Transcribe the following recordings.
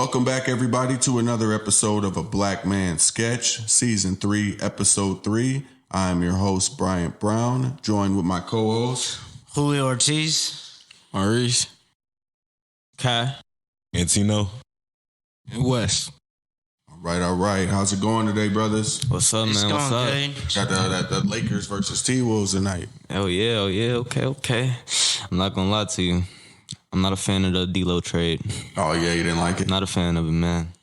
Welcome back, everybody, to another episode of A Black Man Sketch, Season 3, Episode 3. I'm your host, Bryant Brown, joined with my co-host, Julio Ortiz, Maurice, Kai, and Tino, and Wes. All right. How's it going today, brothers? What's up, It's man? What's up? going Got the Lakers versus T-Wolves tonight. Oh yeah, okay. I'm not gonna lie to you. I'm not a fan of the D-Lo trade. Oh, yeah, you didn't like it? Not a fan of it, man.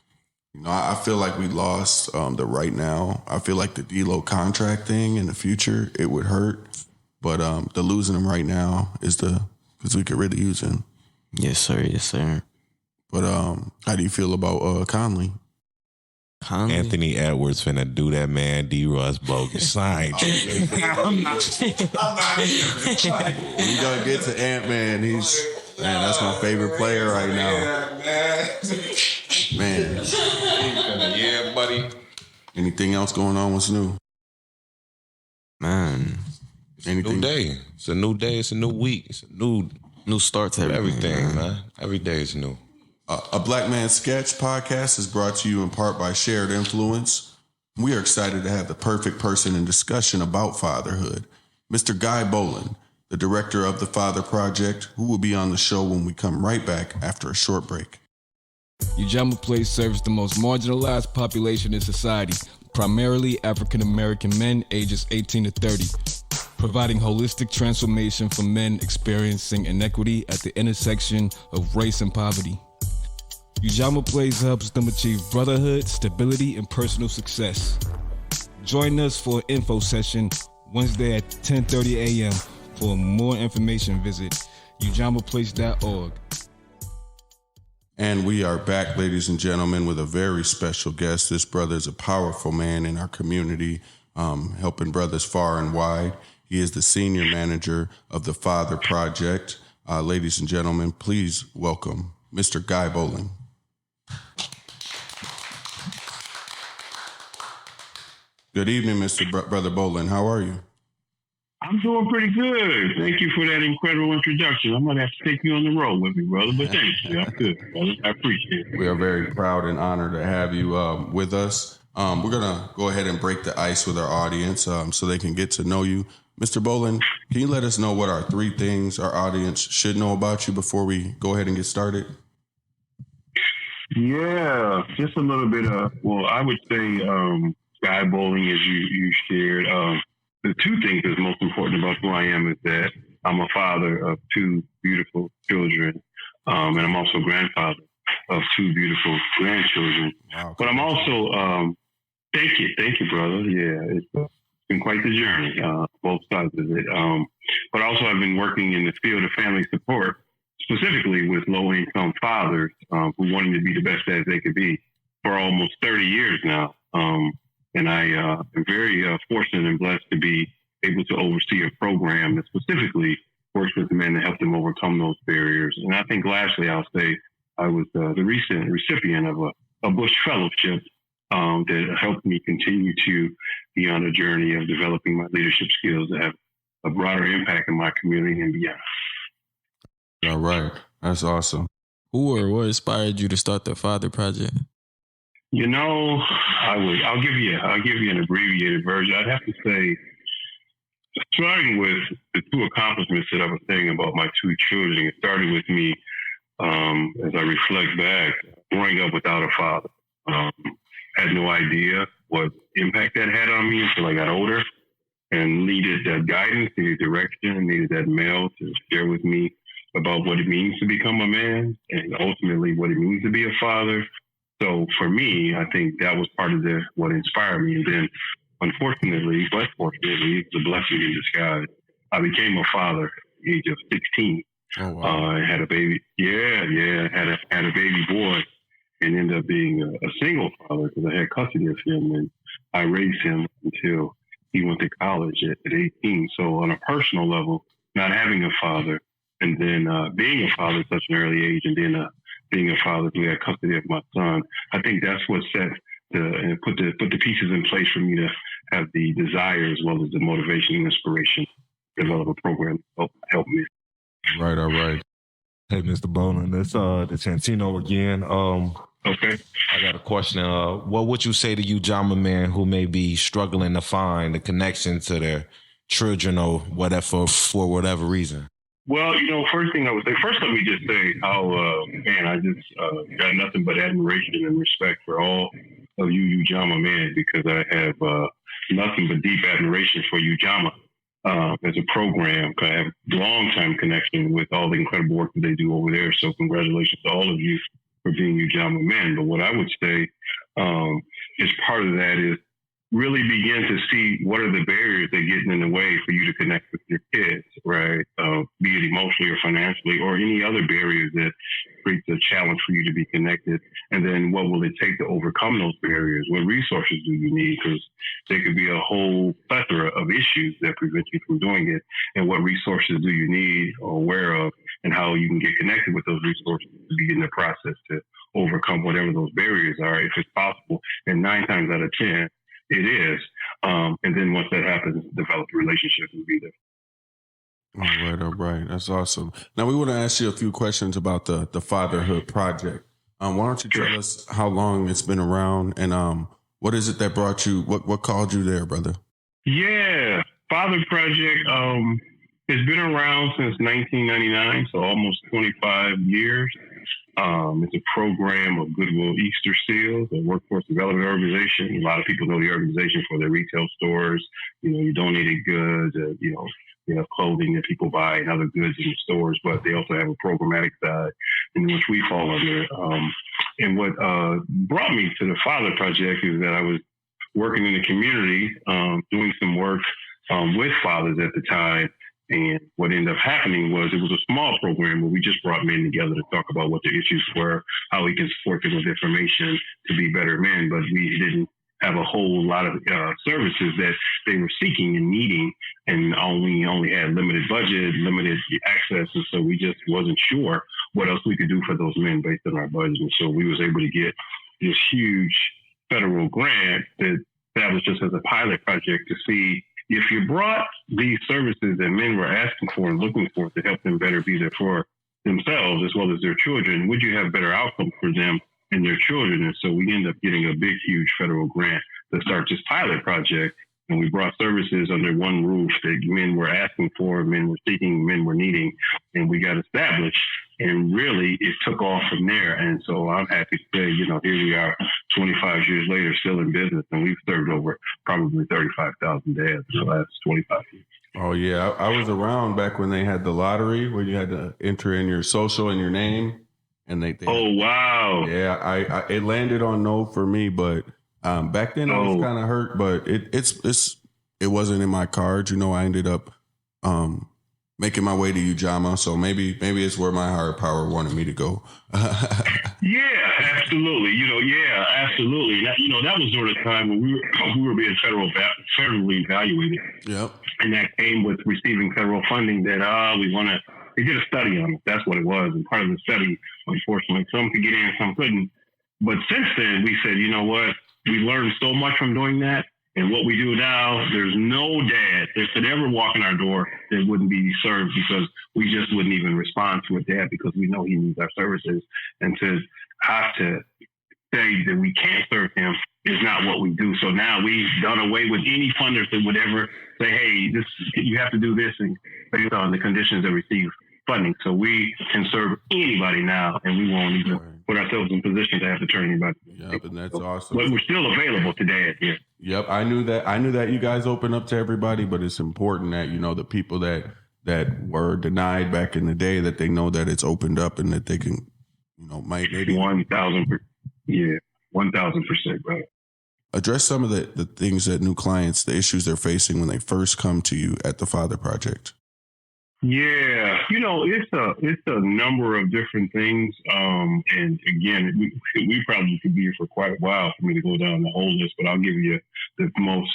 You know, I feel like we lost the right now. I feel like the D-Lo contract thing in the future, it would hurt. But the losing him right now is because we could really use him. Yes, sir. But how do you feel about Conley? Anthony Edwards finna do that man D-Ross bogus sign. I'm not when you gonna get to Ant-Man, that's my favorite player right now. Man. Yeah, buddy. Anything else going on? What's new? Man. Anything? New day. It's a new day. It's a new week. It's a new start to everything, man. Every day is new. A Black Man Sketch podcast is brought to you in part by Shared Influence. We are excited to have the perfect person in discussion about fatherhood, Mr. Guy Boland, the director of the Father Project, who will be on the show when we come right back after a short break. Ujama Place serves the most marginalized population in society, primarily African American men ages 18 to 30, providing holistic transformation for men experiencing inequity at the intersection of race and poverty. Ujama Place helps them achieve brotherhood, stability, and personal success. Join us for an info session Wednesday at 10:30 a.m. For more information, visit ujamaplace.org. And we are back, ladies and gentlemen, with a very special guest. This brother is a powerful man in our community, helping brothers far and wide. He is the senior manager of the Father Project. Ladies and gentlemen, please welcome Mr. Guy Boland. Good evening, Mr. Brother Boland. How are you? I'm doing pretty good. Thank you for that incredible introduction. I'm going to have to take you on the road with me, brother, but thank you. I'm good, brother. I appreciate it. We are very proud and honored to have you with us. We're going to go ahead and break the ice with our audience so they can get to know you. Mr. Boland, can you let us know what are 3 things our audience should know about you before we go ahead and get started? Yeah, just a little bit of, I would say Guy Bowling, as you shared. The 2 things that's most important about who I am is that I'm a father of 2 beautiful children, and I'm also grandfather of 2 beautiful grandchildren. Wow. But I'm also, thank you, brother. Yeah, it's been quite the journey, both sides of it. But also I've been working in the field of family support, specifically with low-income fathers who wanted to be the best as they could be for almost 30 years now. And I am very fortunate and blessed to be able to oversee a program that specifically works with men to help them overcome those barriers. And I think lastly, I'll say I was the recent recipient of a Bush Fellowship that helped me continue to be on a journey of developing my leadership skills that have a broader impact in my community and beyond. All right. That's awesome. Who or what inspired you to start the Father Project? You know, I'll give you an abbreviated version. I'd have to say, starting with the 2 accomplishments that I was saying about my 2 children, it started with me, as I reflect back, growing up without a father. Had no idea what impact that had on me until I got older and needed that guidance, needed direction, needed that male to share with me about what it means to become a man and ultimately what it means to be a father. So for me, I think that was part of what inspired me. And then unfortunately, but fortunately, it's a blessing in disguise. I became a father at the age of 16. Oh, wow. I had a baby. Yeah. Had a baby boy and ended up being a single father because I had custody of him and I raised him until he went to college at 18. So on a personal level, not having a father and then being a father at such an early age and then being a father who had custody of my son, I think that's what put the pieces in place for me to have the desire as well as the motivation and inspiration to develop a program to help me. Right, all right. Hey, Mr. Boland, it's Santino again. Okay. I got a question. What would you say to you, Jama man, who may be struggling to find the connection to their children or whatever for whatever reason? Well, first thing I would say, first let me just say how, I just got nothing but admiration and respect for all of you Jama man, because I have nothing but deep admiration for you Jama as a program. I have long time connection with all the incredible work that they do over there. So congratulations to all of you for being you Jama men. But what I would say is part of that is really begin to see what are the barriers that get in the way for you to connect with your kids, right? Be it emotionally or financially or any other barriers that creates a challenge for you to be connected. And then what will it take to overcome those barriers? What resources do you need? Because there could be a whole plethora of issues that prevent you from doing it. And what resources do you need or aware of, and how you can get connected with those resources to begin the process to overcome whatever those barriers are, if it's possible. And 9 times out of 10, it is. And then once that happens, develop a relationship and be there. All right. That's awesome. Now we want to ask you a few questions about the Fatherhood Project. Why don't you tell us how long it's been around, and what is it that brought you? What called you there, brother? Yeah, Father Project. It's been around since 1999, so almost 25 years. It's a program of Goodwill Easter Seals, a workforce development organization. A lot of people know the organization for their retail stores. You donated goods, clothing that people buy and other goods in the stores, but they also have a programmatic side in which we fall under. And what brought me to the Father Project is that I was working in the community, doing some work with fathers at the time. And what ended up happening was it was a small program where we just brought men together to talk about what the issues were, how we can support them with information to be better men. But we didn't have a whole lot of services that they were seeking and needing, and only had limited budget, limited access. And so we just wasn't sure what else we could do for those men based on our budget. And so we was able to get this huge federal grant that established just as a pilot project to see if you brought these services that men were asking for and looking for to help them better be there for themselves as well as their children, would you have better outcomes for them and their children? And so we ended up getting a big, huge federal grant to start this pilot project. And we brought services under one roof that men were asking for, men were seeking, men were needing, and we got established. And really, it took off from there. And so I'm happy to say, here we are 25 years later, still in business, and we've served over probably 35,000 dads in the last 25 years. Oh, yeah. I was around back when they had the lottery where you had to enter in your social and your name. And they oh, wow. Yeah, it landed on no for me, but back then I was kind of hurt, but it wasn't in my cards. I ended up making my way to Ujama, so maybe it's where my higher power wanted me to go. Yeah, absolutely. Absolutely. That was during a time when we were being federally evaluated. Yep. And that came with receiving federal funding that they did a study on it. That's what it was. And part of the study, unfortunately, some could get in, some couldn't. But since then, we said, you know what? We learned so much from doing that. And what we do now, there's no dad that could ever walk in our door that wouldn't be served, because we just wouldn't even respond to a dad because we know he needs our services. And to have to say that we can't serve him is not what we do. So now we've done away with any funders that would ever say, hey, you have to do this, and based on the conditions that receive funding. So we can serve anybody now, and we won't even put ourselves in position to have to turn anybody. Yep, and that's awesome. But we're still available today. Yeah. Yep, I knew that you guys open up to everybody, but it's important that the people that were denied back in the day, that they know that it's opened up and that they can, maybe 1,000%. Yeah, 1,000%, bro. Address some of the things that new clients, the issues they're facing when they first come to you at the Father Project. Yeah, it's a number of different things. And again, we probably could be here for quite a while for me to go down the whole list, but I'll give you the most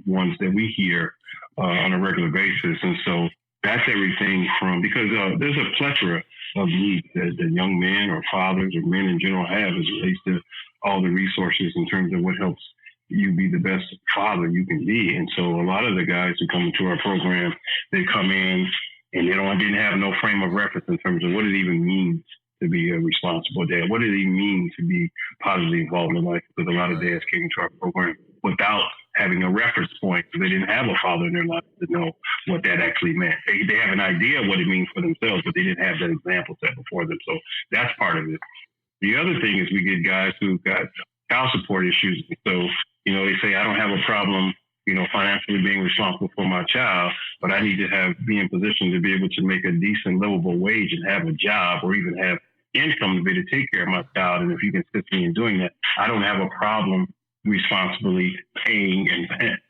ones that we hear on a regular basis. And so that's everything from, because there's a plethora of needs that young men or fathers or men in general have as it relates to all the resources in terms of what helps you be the best father you can be. And so a lot of the guys who come into our program, they come in and they didn't have no frame of reference in terms of what it even means to be a responsible dad? What does it mean to be positively involved in life? Because a lot of dads came into our program without having a reference point, because they didn't have a father in their life to know what that actually meant. They have an idea of what it means for themselves, but they didn't have that example set before them. So that's part of it. The other thing is we get guys who got child support issues. So, they say, I don't have a problem, financially being responsible for my child, but I need to be in position to be able to make a decent, livable wage and have a job or even have income to be able to take care of my child. And if you can assist me in doing that, I don't have a problem responsibly paying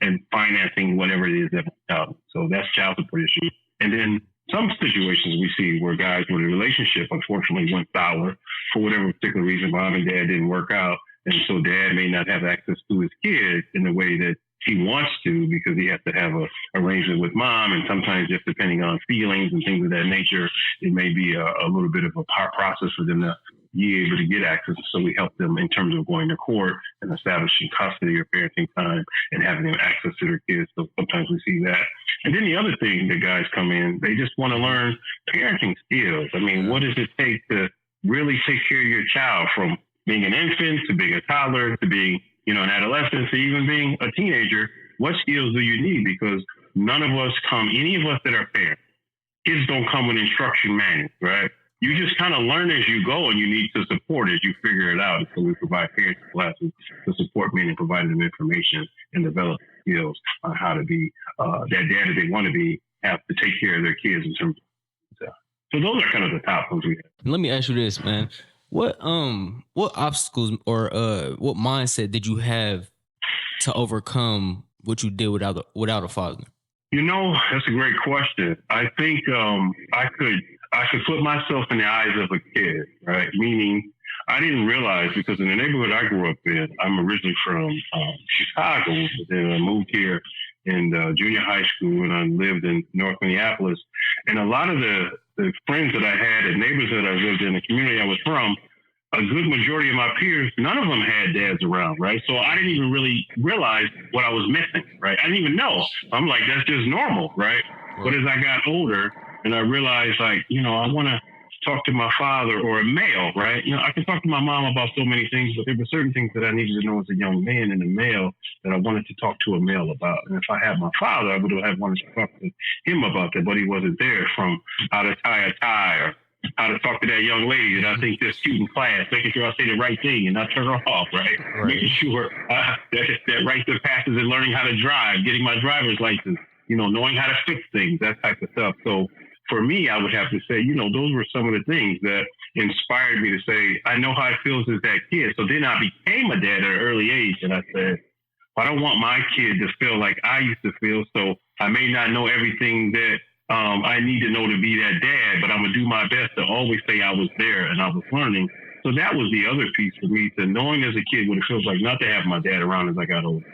and financing whatever it is that my child. So that's child support issue. And then some situations we see where guys with a relationship unfortunately went sour for whatever particular reason. Mom and dad didn't work out. And so dad may not have access to his kids in the way that he wants to, because he has to have a arrangement with mom. And sometimes just depending on feelings and things of that nature, it may be a little bit of a process for them to be able to get access. So we help them in terms of going to court and establishing custody or parenting time and having them access to their kids. So sometimes we see that. And then the other thing that guys come in, they just want to learn parenting skills. I mean, what does it take to really take care of your child, from being an infant to being a toddler to being, an adolescent to even being a teenager? What skills do you need? Because none of us any of us that are parents, kids don't come with instruction manuals, right? You just kind of learn as you go, and you need to support as you figure it out. And so we provide parenting classes to support men and provide them information and develop skills on how to be that dad that they want to be, have to take care of their kids in terms of. So those are kind of the top ones we have. Let me ask you this, man. What obstacles or what mindset did you have to overcome what you did without a father? That's a great question. I think I could put myself in the eyes of a kid, right? Meaning I didn't realize, because in the neighborhood I grew up in, I'm originally from Chicago, but then I moved here in junior high school, and I lived in North Minneapolis. And a lot of the friends that I had and neighbors that I lived in, the community I was from, a good majority of my peers, none of them had dads around, right? So I didn't even really realize what I was missing, right? I didn't even know. I'm like, that's just normal, right? But as I got older and I realized, I want to talk to my father, or a male, right? I can talk to my mom about so many things, but there were certain things that I needed to know as a young man and a male that I wanted to talk to a male about. And if I had my father, I would have wanted to talk to him about that, but he wasn't there, from how to tie a tie, or how to talk to that young lady that I think that's cute in class, making sure I say the right thing and not turn her off, right? Making sure that rites of passage and learning how to drive, getting my driver's license, knowing how to fix things, that type of stuff. So for me, I would have to say, those were some of the things that inspired me to say, I know how it feels as that kid. So then I became a dad at an early age, and I said, I don't want my kid to feel like I used to feel. So I may not know everything that I need to know to be that dad, but I'm going to do my best to always say I was there and I was learning. So that was the other piece for me, to knowing as a kid what it feels like not to have my dad around as I got older,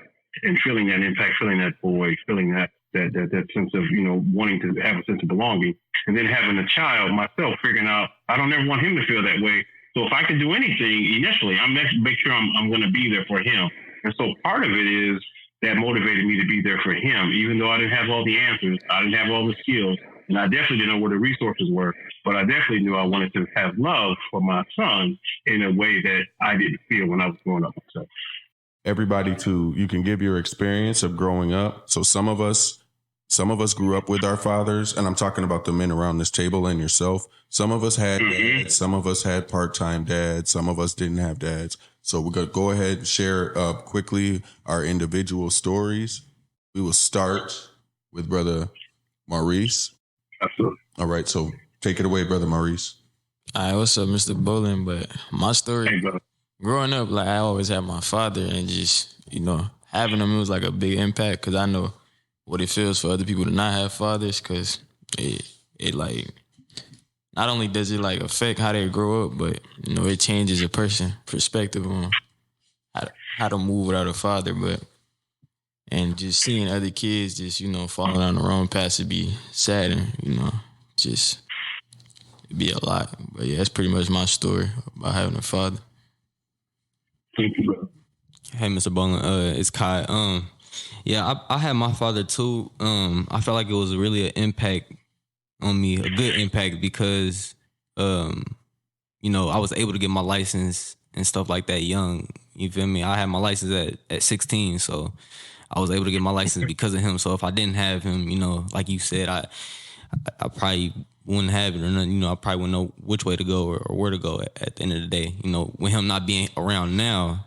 and feeling that impact, feeling that void, feeling that sense of, wanting to have a sense of belonging. And then having a child myself, figuring out I don't ever want him to feel that way. So if I can do anything initially, I'm make sure I'm going to be there for him. And so part of it is that motivated me to be there for him, even though I didn't have all the answers, I didn't have all the skills, and I definitely didn't know where the resources were, but I definitely knew I wanted to have love for my son in a way that I didn't feel when I was growing up myself. Everybody you can give your experience of growing up. So some of us grew up with our fathers, and I'm talking about the men around this table and yourself. Some of us had dads, some of us had part-time dads, some of us didn't have dads. So we're going to go ahead and share quickly our individual stories. We will start with Brother Maurice. Absolutely. All right, so take it away, Brother Maurice. All right, what's up, Mr. Bowling? But my story, Hey, growing up, I always had my father, and just, having him, it was like a big impact, because I know what it feels for other people to not have fathers, because it not only does it affect how they grow up, but it changes a person's perspective on how to move without a father. And just seeing other kids just falling down the wrong path would be sad, and just it'd be a lot. But yeah, that's pretty much my story about having a father. Thank you, brother. Hey, Mr. Bowling, it's Kai. Yeah, I had my father too. I felt like it was really an impact on me, a good impact, because I was able to get my license and stuff like that young. You feel me? I had my license at 16, so I was able to get my license because of him. So if I didn't have him, like you said, I probably wouldn't have it or nothing. I probably wouldn't know which way to go or where to go at the end of the day. With him not being around now,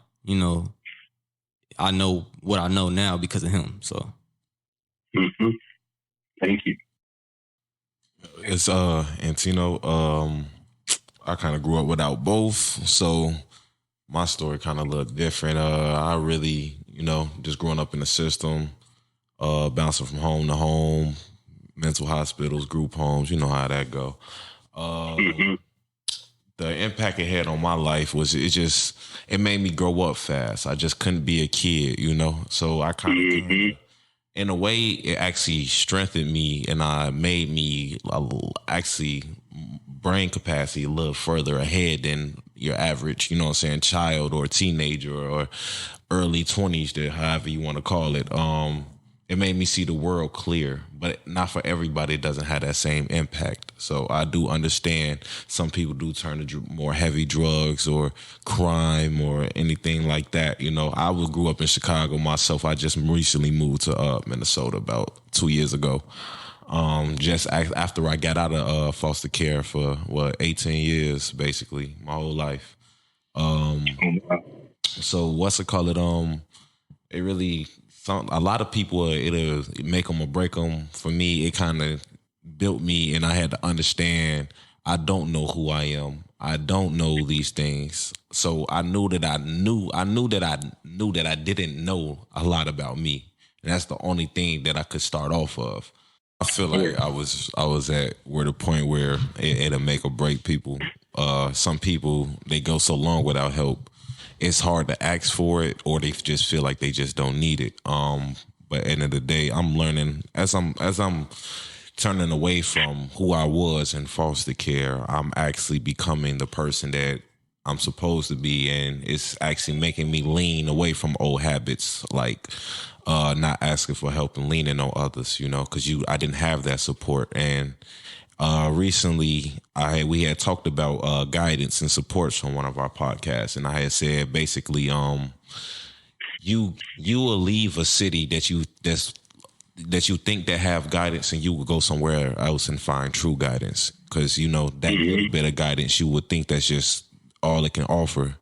I know what I know now because of him. So, Thank you. It's Antino. I kind of grew up without both, so my story kind of looked different. I really, just growing up in the system, bouncing from home to home, mental hospitals, group homes. You know how that go. The impact it had on my life was it made me grow up fast. I just couldn't be a kid, So I kind of, in a way, it actually strengthened me, and made me actually brain capacity a little further ahead than your average, child or teenager or early 20s, however you want to call it. It made me see the world clear, but not for everybody. It doesn't have that same impact. So I do understand some people do turn to more heavy drugs or crime or anything like that. I grew up in Chicago myself. I just recently moved to Minnesota about 2 years ago. Just after I got out of foster care for 18 years, basically my whole life. So what's it called? It really. A lot of people, it'll make them or break them. For me, it kind of built me, and I had to understand I don't know who I am. I don't know these things. So I knew that I knew that I didn't know a lot about me. And that's the only thing that I could start off of. I feel like I was at the point where it'll make or break people. Some people, they go so long without help. It's hard to ask for it, or they just feel like they just don't need it. But at the end of the day, I'm learning as I'm turning away from who I was in foster care. I'm actually becoming the person that I'm supposed to be, and it's actually making me lean away from old habits, like not asking for help and leaning on others. Because I didn't have that support. And recently we had talked about guidance and supports on one of our podcasts, and I had said basically you will leave a city that you think that have guidance, and you will go somewhere else and find true guidance, because that little bit of guidance you would think that's just all it can offer,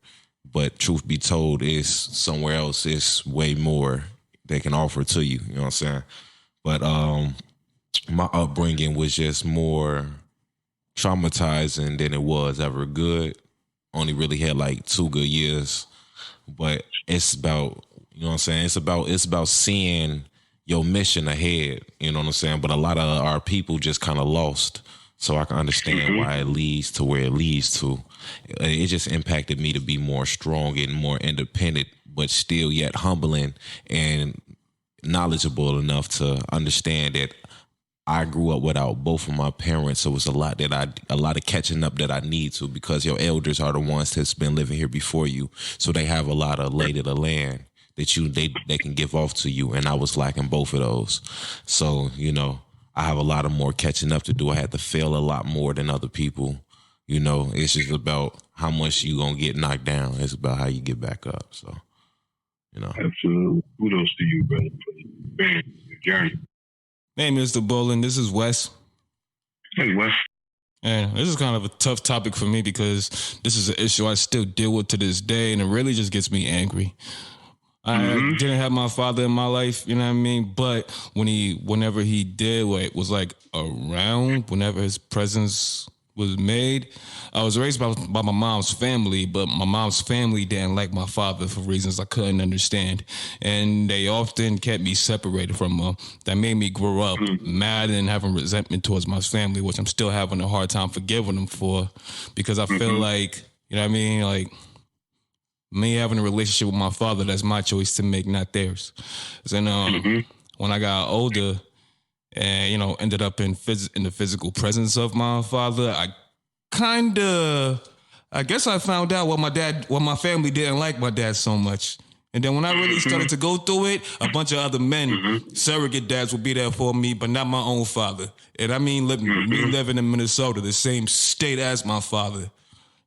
but truth be told, is somewhere else is way more they can offer to you. You know what I'm saying? But my upbringing was just more traumatizing than it was ever good. Only really had like 2 good years, but it's about, what I'm saying? It's about seeing your mission ahead. You know what I'm saying? But a lot of our people just kind of lost. So I can understand why it leads to where it leads to. It just impacted me to be more strong and more independent, but still yet humbling and knowledgeable enough to understand that I grew up without both of my parents, so it's a lot of catching up that I need to, because your elders are the ones that's been living here before you, so they have a lot of lay to the land that they can give off to you, and I was lacking both of those. So I have a lot of more catching up to do. I had to fail a lot more than other people. It's just about how much you gonna get knocked down. It's about how you get back up. So absolutely, kudos to you, brother, for your journey. Hey, Mr. Bolin, this is Wes. Hey, Wes. And this is kind of a tough topic for me, because this is an issue I still deal with to this day, and it really just gets me angry. I didn't have my father in my life, you know what I mean? But whenever he did, was like around, whenever his presence was made, I was raised by my mom's family, but my mom's family didn't like my father for reasons I couldn't understand. And they often kept me separated from her. That made me grow up mad and having resentment towards my family, which I'm still having a hard time forgiving them for, because I feel like, you know what I mean? Like, me having a relationship with my father, that's my choice to make, not theirs. And when I got older and, ended up in the physical presence of my father, I guess I found out what my family didn't like my dad so much. And then when I really started to go through it, a bunch of other men, surrogate dads, would be there for me, but not my own father. And I mean, me living in Minnesota, the same state as my father.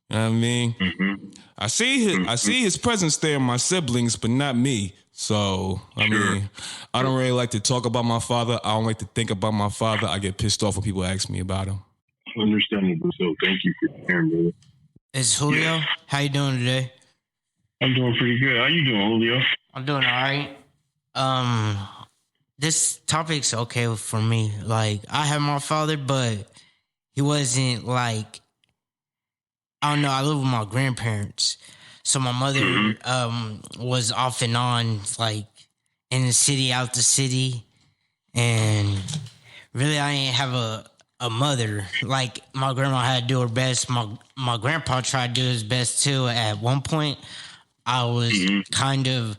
You know what I mean? Mm-hmm. I see his presence there in my siblings, but not me. So, I mean, I don't really like to talk about my father. I don't like to think about my father. I get pissed off when people ask me about him. Understandable. So thank you for sharing, brother. It's Julio. How you doing today? I'm doing pretty good. How you doing, Julio? I'm doing all right. This topic's okay for me. Like, I have my father, but he wasn't like, I don't know, I live with my grandparents. So my mother was off and on, like, in the city, out the city. And really, I didn't have a mother. Like, my grandma had to do her best. My grandpa tried to do his best, too. At one point, I was kind of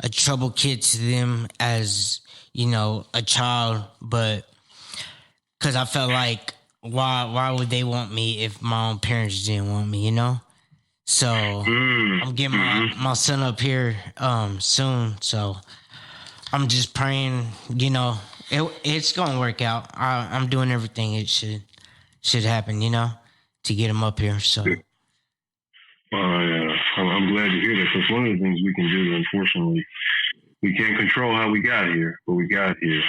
a trouble kid to them as, you know, a child. But because I felt like, why would they want me if my own parents didn't want me, you know? So I'm getting my son up here soon. So I'm just praying, you know, it's going to work out. I'm doing everything it should happen, you know, to get him up here. So I'm glad to hear that, because one of the things we can do, unfortunately, we can't control how we got here, but we got here.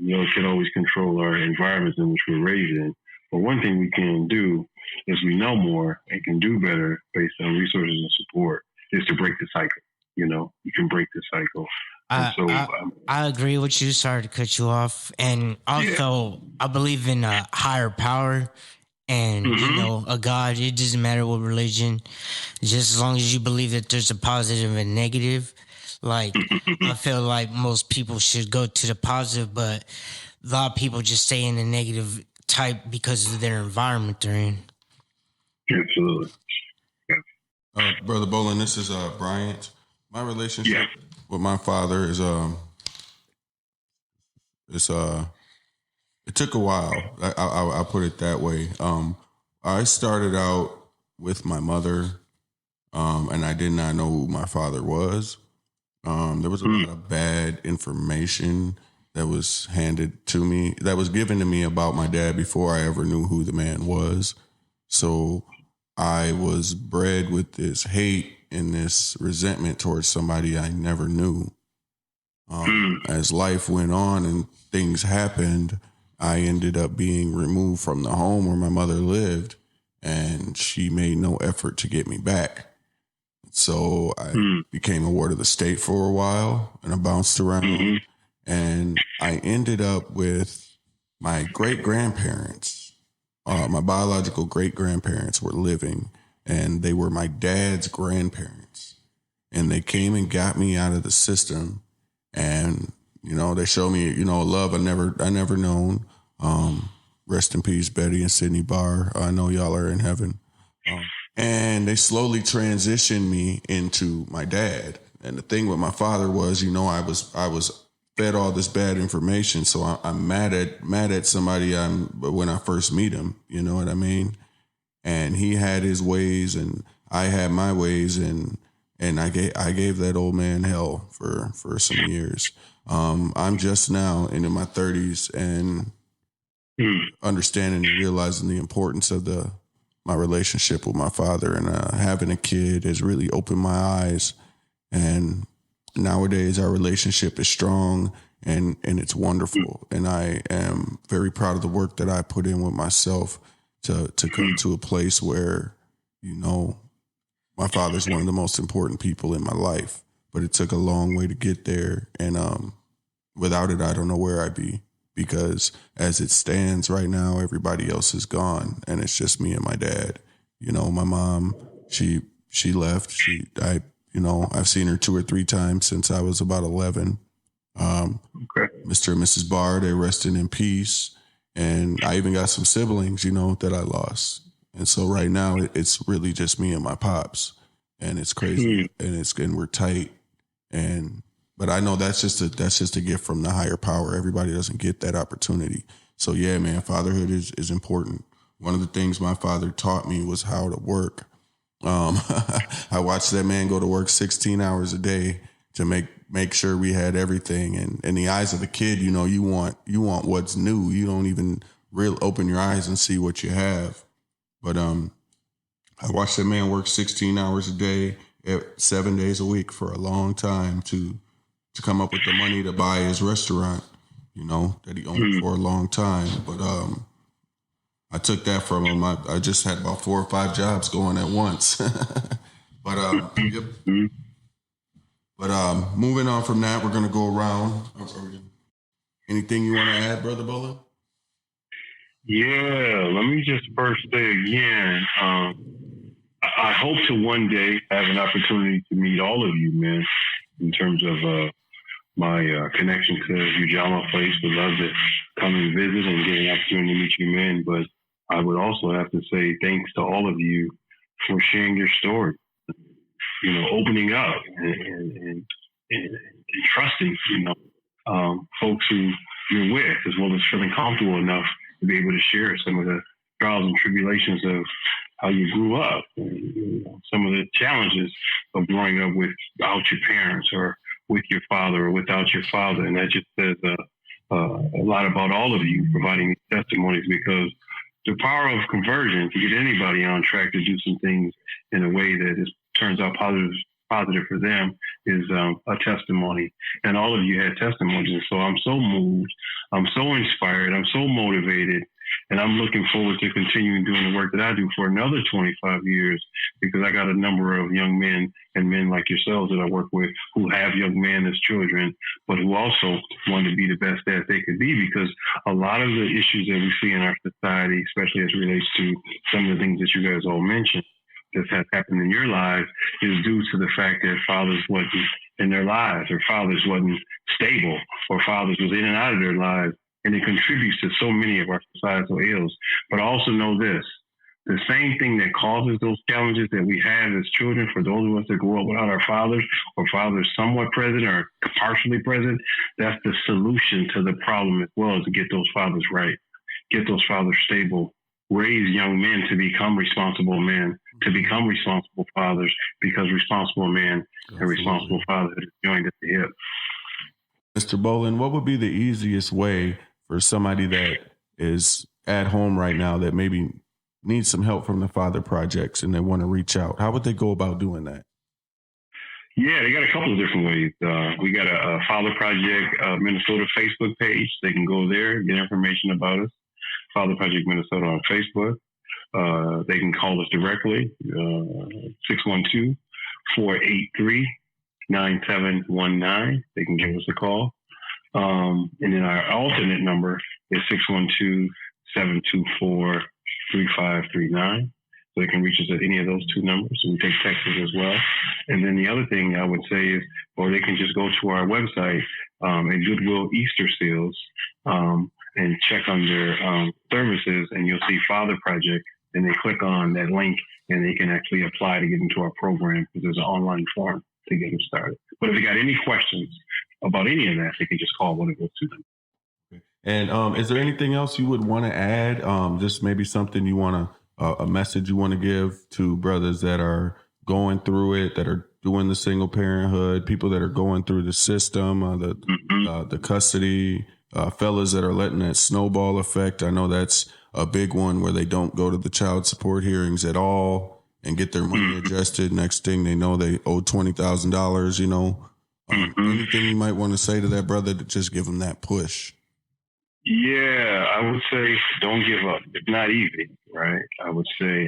We can't always control our environments in which we're raised in. But one thing we can do is we know more and can do better based on resources and support is to break the cycle. You know, you can break the cycle. I agree with you. Sorry to cut you off. And also, I believe in a higher power and, you know, a God. It doesn't matter what religion. Just as long as you believe that there's a positive and negative. Like, I feel like most people should go to the positive, but a lot of people just stay in the negative type because of their environment they're in. Absolutely. Yeah. Brother Bolin, this is Bryant. My relationship with my father is it took a while. I'll put it that way. I started out with my mother, and I did not know who my father was. There was a lot of bad information that was handed to me, that was given to me about my dad before I ever knew who the man was. So I was bred with this hate and this resentment towards somebody I never knew. As life went on and things happened, I ended up being removed from the home where my mother lived, and she made no effort to get me back. So I became a ward of the state for a while, and I bounced around, and I ended up with my great-grandparents. My biological great-grandparents were living, and they were my dad's grandparents. And they came and got me out of the system, and, you know, they showed me, you know, a love I never known. Rest in peace, Betty and Sydney Barr. I know y'all are in heaven. And they slowly transitioned me into my dad. And the thing with my father was, you know, I was fed all this bad information, so I'm mad at somebody when I first meet him. You know what I mean? And he had his ways, and I had my ways, and I gave that old man hell for some years. I'm just now into my 30s and understanding and realizing the importance of my relationship with my father, and having a kid has really opened my eyes. And nowadays our relationship is strong and it's wonderful. And I am very proud of the work that I put in with myself to come to a place where, you know, my father's one of the most important people in my life, but it took a long way to get there. And without it, I don't know where I'd be, because as it stands right now, everybody else is gone, and it's just me and my dad. You know, my mom, she left. I've seen her 2 or 3 times since I was about 11. Mr. and Mrs. Barr, they rested in peace. And I even got some siblings, you know, that I lost. And so right now it's really just me and my pops, and it's crazy, and we're tight. But I know that's just a gift from the higher power. Everybody doesn't get that opportunity. So yeah, man, fatherhood is important. One of the things my father taught me was how to work. I watched that man go to work 16 hours a day to make sure we had everything. And in the eyes of the kid, you know, you want what's new. You don't even really open your eyes and see what you have. But I watched that man work 16 hours a day, 7 days a week for a long time to come up with the money to buy his restaurant, that he owned for a long time. But I took that from him. I just had about 4 or 5 jobs going at once. But yep. But moving on from that, we're gonna go around. Anything you want to add, Brother Bowler? Yeah, let me just first say again, I hope to one day have an opportunity to meet all of you, man, in terms of my connection to Ujama Place. Would love to come and visit and get an opportunity to meet you, man. But I would also have to say thanks to all of you for sharing your story, opening up and trusting, folks who you're with, as well as feeling comfortable enough to be able to share some of the trials and tribulations of how you grew up, and, some of the challenges of growing up without your parents or with your father or without your father. And that just says a lot about all of you providing these testimonies, because the power of conversion to get anybody on track to do some things in a way that turns out positive for them is a testimony. And all of you had testimonies. And so I'm so moved. I'm so inspired. I'm so motivated. And I'm looking forward to continuing doing the work that I do for another 25 years, because I got a number of young men and men like yourselves that I work with who have young men as children, but who also want to be the best that they could be, because a lot of the issues that we see in our society, especially as it relates to some of the things that you guys all mentioned, that has happened in your lives, is due to the fact that fathers wasn't in their lives, or fathers wasn't stable, or fathers was in and out of their lives. And it contributes to so many of our societal ills. But I also know this, the same thing that causes those challenges that we have as children, for those of us that grew up without our fathers, or fathers somewhat present or partially present, that's the solution to the problem as well, is to get those fathers right, get those fathers stable, raise young men to become responsible men, to become responsible fathers, because responsible men and responsible fatherhood is joined at the hip. Mr. Bolin, what would be the easiest way for somebody that is at home right now that maybe needs some help from the Father Projects and they want to reach out? How would they go about doing that? Yeah, they got a couple of different ways. We got a Father Project Minnesota Facebook page. They can go there, get information about us. Father Project Minnesota on Facebook. They can call us directly, 612-483-9719. They can give us a call. And then our alternate number is 612-724-3539. So they can reach us at any of those two numbers. So we take texts as well. And then the other thing I would say is, or they can just go to our website at Goodwill Easter Seals and check under services, and you'll see Father Project. And they click on that link and they can actually apply to get into our program, because there's an online form to get them started. But if they got any questions about any of that, they can just call one of those two. And is there anything else you would want to add? Just maybe something you want to, a message you want to give to brothers that are going through it, that are doing the single parenthood, people that are going through the system, the custody, fellas that are letting that snowball effect. I know that's a big one, where they don't go to the child support hearings at all and get their money adjusted. Next thing they know, they owe $20,000, Anything you might want to say to that brother to just give him that push? Yeah, I would say don't give up. It's not easy, right? I would say,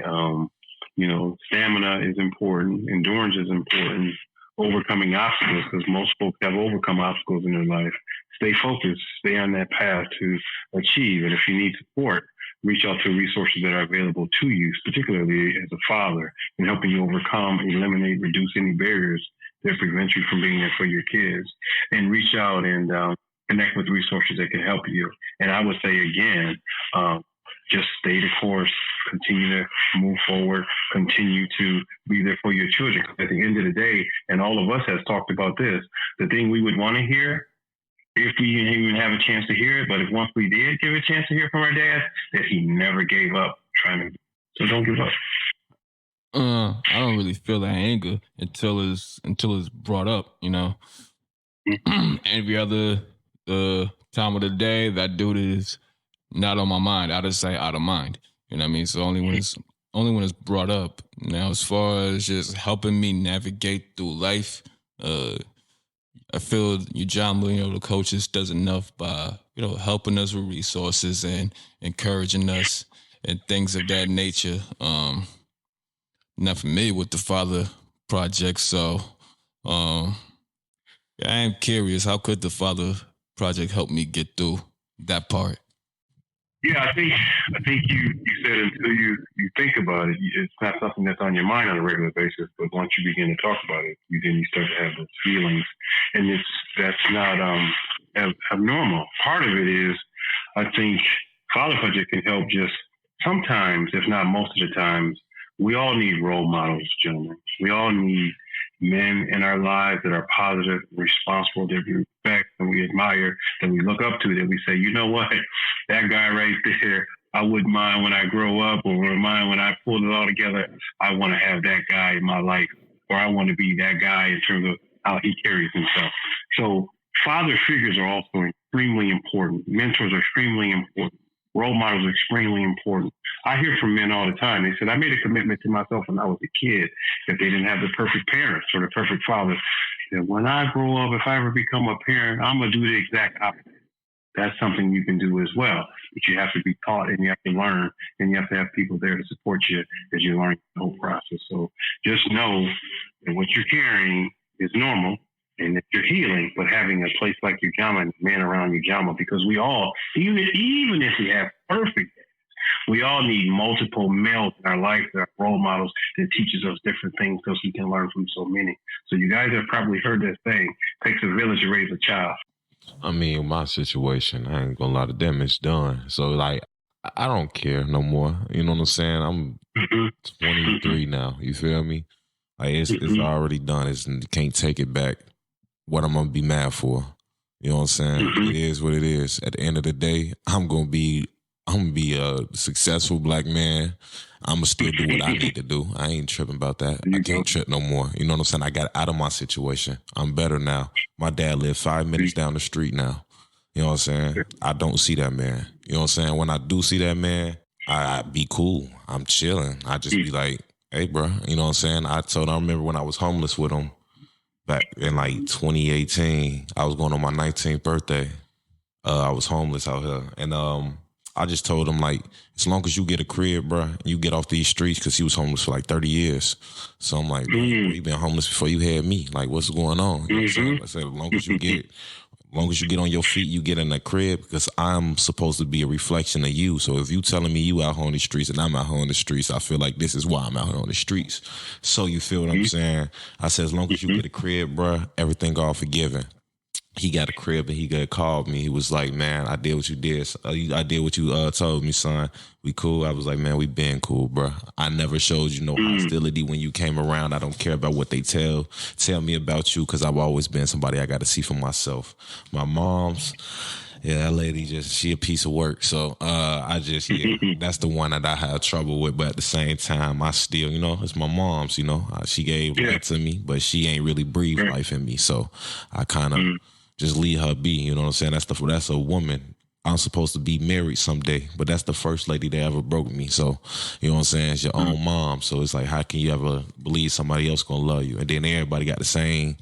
stamina is important. Endurance is important. Overcoming obstacles, because most folks have overcome obstacles in their life. Stay focused. Stay on that path to achieve. And if you need support, reach out to resources that are available to you, particularly as a father, in helping you overcome, eliminate, reduce any barriers that prevent you from being there for your kids. And reach out and connect with resources that can help you. And I would say again, just stay the course, continue to move forward, continue to be there for your children. At the end of the day, and all of us has talked about this, the thing we would want to hear, if we didn't even have a chance to hear it, but if once we did give a chance to hear from our dad, that he never gave up trying to. So don't give up. I don't really feel that anger until it's brought up, Every other time of the day, that dude is not on my mind. Out of sight, out of mind. You know what I mean? So only when it's only when it's brought up. Now, as far as just helping me navigate through life, I feel Ujama, the coaches, does enough by, helping us with resources and encouraging us and things of that nature. Not familiar with the Father Project, so I am curious, how could the Father Project help me get through that part? Yeah, I think you said until you think about it, it's not something that's on your mind on a regular basis. But once you begin to talk about it, you start to have those feelings, and that's not abnormal. Part of it is, I think, Father Project can help. Just sometimes, if not most of the times, we all need role models, gentlemen. We all need men in our lives that are positive, responsible, that we respect and we admire, that we look up to, that we say, you know what, that guy right there, I wouldn't mind when I grow up, or wouldn't mind when I pull it all together. I want to have that guy in my life, or I want to be that guy in terms of how he carries himself. So father figures are also extremely important. Mentors are extremely important. Role models are extremely important. I hear from men all the time. They said, I made a commitment to myself when I was a kid that they didn't have the perfect parents or the perfect father. That when I grow up, if I ever become a parent, I'm going to do the exact opposite. That's something you can do as well. But you have to be taught and you have to learn, and you have to have people there to support you as you learn the whole process. So just know that what you're carrying is normal, and that you're healing, but having a place like Ujama and men around Ujama, because we all, even if we have perfect, we all need multiple males in our life that are role models that teaches us different things because we can learn from so many. So you guys have probably heard that saying, takes a village to raise a child. I mean, my situation, I ain't gonna lie, the damage done. So, like, I don't care no more. You know what I'm saying? I'm 23 now. You feel me? Like, it's already done. You can't take it back. What I'm gonna be mad for? You know what I'm saying? It is what it is. At the end of the day, I'm gonna be a successful black man. I'm gonna still do what I need to do. I ain't tripping about that. I can't trip no more. You know what I'm saying? I got out of my situation. I'm better now. My dad lives 5 minutes down the street now. You know what I'm saying? I don't see that man. You know what I'm saying? When I do see that man, I be cool. I'm chilling. I just be like, hey, bro. You know what I'm saying? I remember when I was homeless with him back in like 2018. I was going on my 19th birthday. I was homeless out here. And I just told him, like, as long as you get a crib, bro, you get off these streets, because he was homeless for like 30 years. So I'm like, bro, you been homeless before you had me. Like, what's going on? You know what I'm saying? I said, as long as you get on your feet, you get in a crib, because I'm supposed to be a reflection of you. So if you telling me you out here on the streets and I'm out here on the streets, I feel like this is why I'm out here on the streets. So you feel what I'm saying? I said, as long as you get a crib, bro, everything all forgiven. He got a crib and he called me. He was like, man, I did what you did. I did what you told me, son. We cool. I was like, man, we been cool, bro. I never showed you no hostility when you came around. I don't care about what they tell me about you, because I've always been somebody I got to see for myself. My mom's, yeah, that lady she a piece of work. So that's the one that I had trouble with. But at the same time, I still, it's my mom's, she gave life to me, but she ain't really breathed life in me. So I kind of just leave her be, you know what I'm saying? That's a woman. I'm supposed to be married someday, but that's the first lady that ever broke me. So, you know what I'm saying? It's your own mom. So it's like, how can you ever believe somebody else gonna love you? And then everybody got the same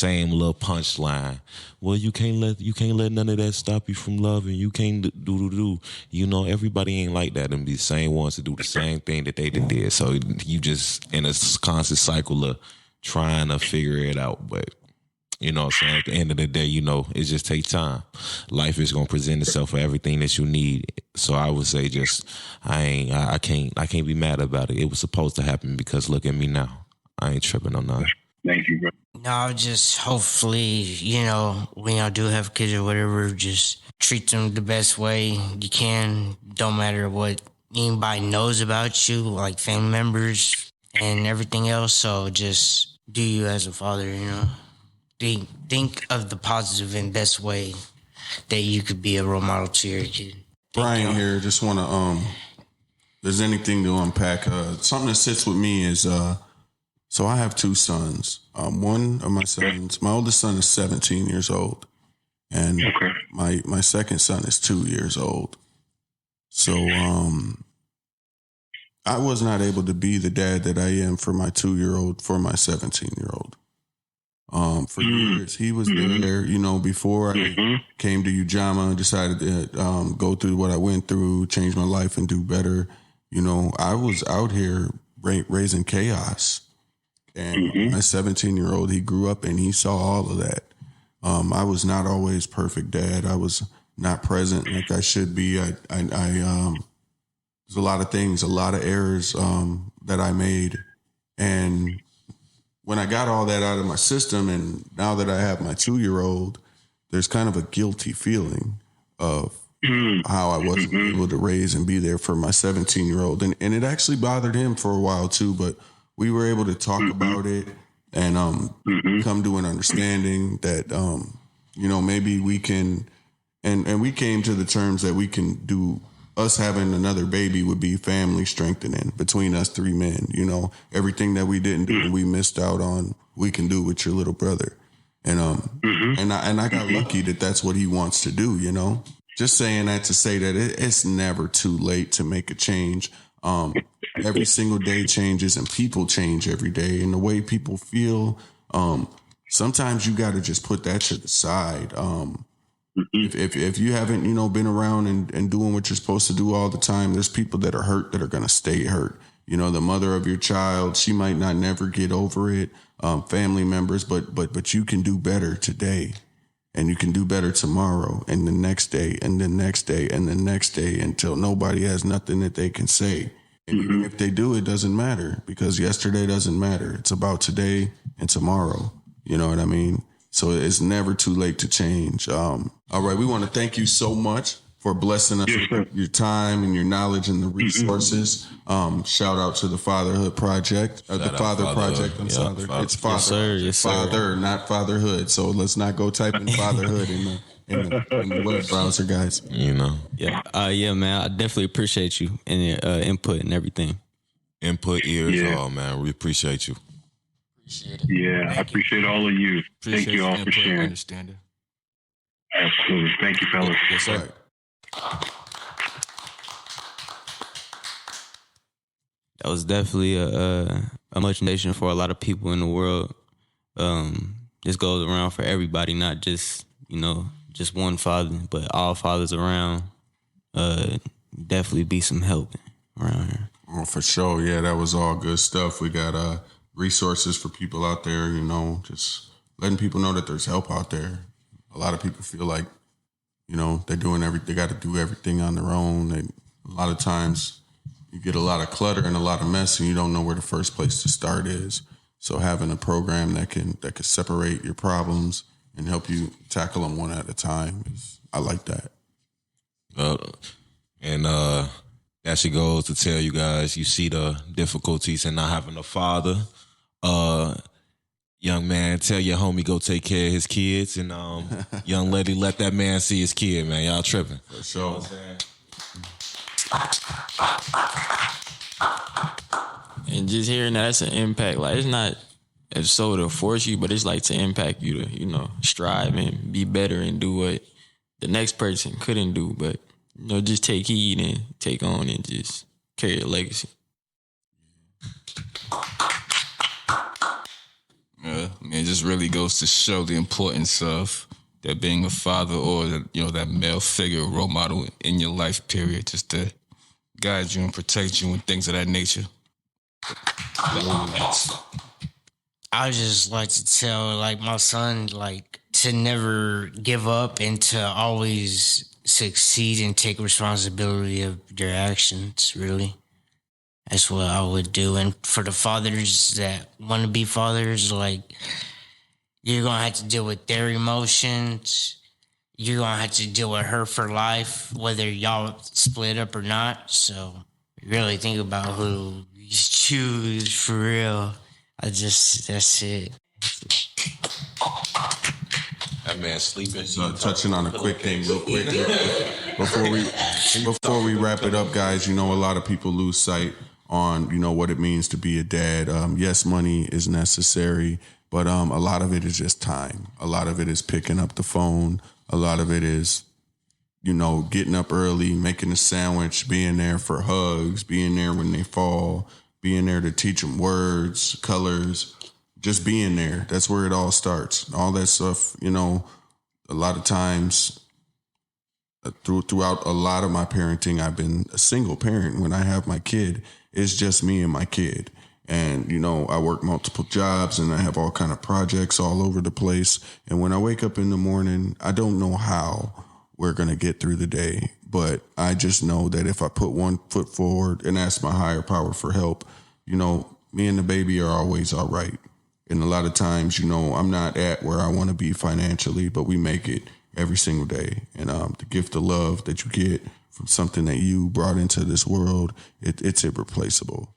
little punchline. Well, you can't let none of that stop you from loving. You can't do. Everybody ain't like that. And be the same ones to do the same thing that they did. So you just in a constant cycle of trying to figure it out, but. You know what I'm saying? At the end of the day, it just takes time. Life is gonna present itself for everything that you need. So I would say I can't be mad about it. It was supposed to happen, because look at me now. I ain't tripping on nothing. Thank you, bro. No, just hopefully, when y'all do have kids or whatever, just treat them the best way you can. Don't matter what anybody knows about you, like family members and everything else. So just do you as a father, Think of the positive and best way that you could be a role model to your kid. Brian here, just want to, if there's anything to unpack, something that sits with me is, so I have 2 sons. One of my sons, my oldest son is 17 years old, and my second son is 2 years old. So I was not able to be the dad that I am for my 2-year-old, for my 17-year-old. For years, he was there, you know, before I came to Ujamaa, decided to go through what I went through, change my life and do better. You know, I was out here raising chaos. And my 17-year-old, he grew up and he saw all of that. I was not always perfect dad. I was not present like I should be. There's a lot of things, a lot of errors that I made. And when I got all that out of my system, and now that I have my 2-year-old, there's kind of a guilty feeling of how I wasn't able to raise and be there for my 17-year-old. And it actually bothered him for a while too, but we were able to talk about it and come to an understanding that, you know, maybe we can, and we came to the terms that we can do. Us having another baby would be family strengthening between us 3 men. You know, everything that we didn't do and we missed out on, we can do with your little brother. And and I got lucky that that's what he wants to do. You know, just saying that to say that it's never too late to make a change. Every single day changes and people change every day, and the way people feel. Sometimes you got to just put that to the side. If you haven't, you know, been around and doing what you're supposed to do all the time, there's people that are hurt that are going to stay hurt. You know, the mother of your child, she might not never get over it. Family members, but you can do better today, and you can do better tomorrow, and the next day, and the next day, and the next day, until nobody has nothing that they can say. And even if they do, it doesn't matter, because yesterday doesn't matter. It's about today and tomorrow. You know what I mean? So it's never too late to change. All right, we want to thank you so much for blessing us with your time and your knowledge and the resources. Shout out to the Fatherhood Project, the Father Project. I'm sorry, it's Father, Yes, sir. Father, not Fatherhood. So let's not go type in Fatherhood in the web browser, guys. You know, Yeah, man. I definitely appreciate you and your input and everything. input, ears, all, man. We appreciate you. Yeah, I appreciate all of you. Thank you all for sharing. Understanding. Absolutely. Thank you, fellas. Yes, sir. Right. That was definitely a motivation for a lot of people in the world. This goes around for everybody, not just, you know, just one father, but all fathers around. Definitely be some help around here. Oh, for sure. Yeah, that was all good stuff. We got resources for people out there, you know, just letting people know that there's help out there. A lot of people feel like, you know, they're doing they got to do everything on their own. A lot of times you get a lot of clutter and a lot of mess, and you don't know where the first place to start is. So having a program that can separate your problems and help you tackle them one at a time I like that. And that should goes to tell you guys, you see the difficulties in not having a father. Young man, tell your homie go take care of his kids, and young lady, let that man see his kid, man. Y'all tripping. For sure. And just hearing that's an impact. Like, it's not so to force you, but it's like to impact you to, you know, strive and be better and do what the next person couldn't do. But, you know, just take heed and take on and just carry a legacy. I mean, it just really goes to show the importance of that being a father or, you know, that male figure, role model in your life, period, just to guide you and protect you and things of that nature. I would just like to tell, like, my son, like, to never give up and to always succeed and take responsibility of your actions, really. That's what I would do. And for the fathers that want to be fathers, like, you're going to have to deal with their emotions. You're going to have to deal with her for life, whether y'all split up or not. So really think about who you choose for real. That's it. That man sleeping. Touching on a quick thing real quick before we wrap it up, guys. You know, a lot of people lose sight on, you know, what it means to be a dad. Yes, money is necessary, but a lot of it is just time. A lot of it is picking up the phone. A lot of it is you know, getting up early, making a sandwich, being there for hugs, being there when they fall, being there to teach them words, colors, just being there. That's where it all starts. All that stuff, you know, a lot of times throughout a lot of my parenting, I've been a single parent. When I have my kid, it's just me and my kid. And, you know, I work multiple jobs and I have all kind of projects all over the place. And when I wake up in the morning, I don't know how we're going to get through the day. But I just know that if I put one foot forward and ask my higher power for help, you know, me and the baby are always all right. And a lot of times, you know, I'm not at where I want to be financially, but we make it every single day. And the gift of love that you get from something that you brought into this world, it's irreplaceable.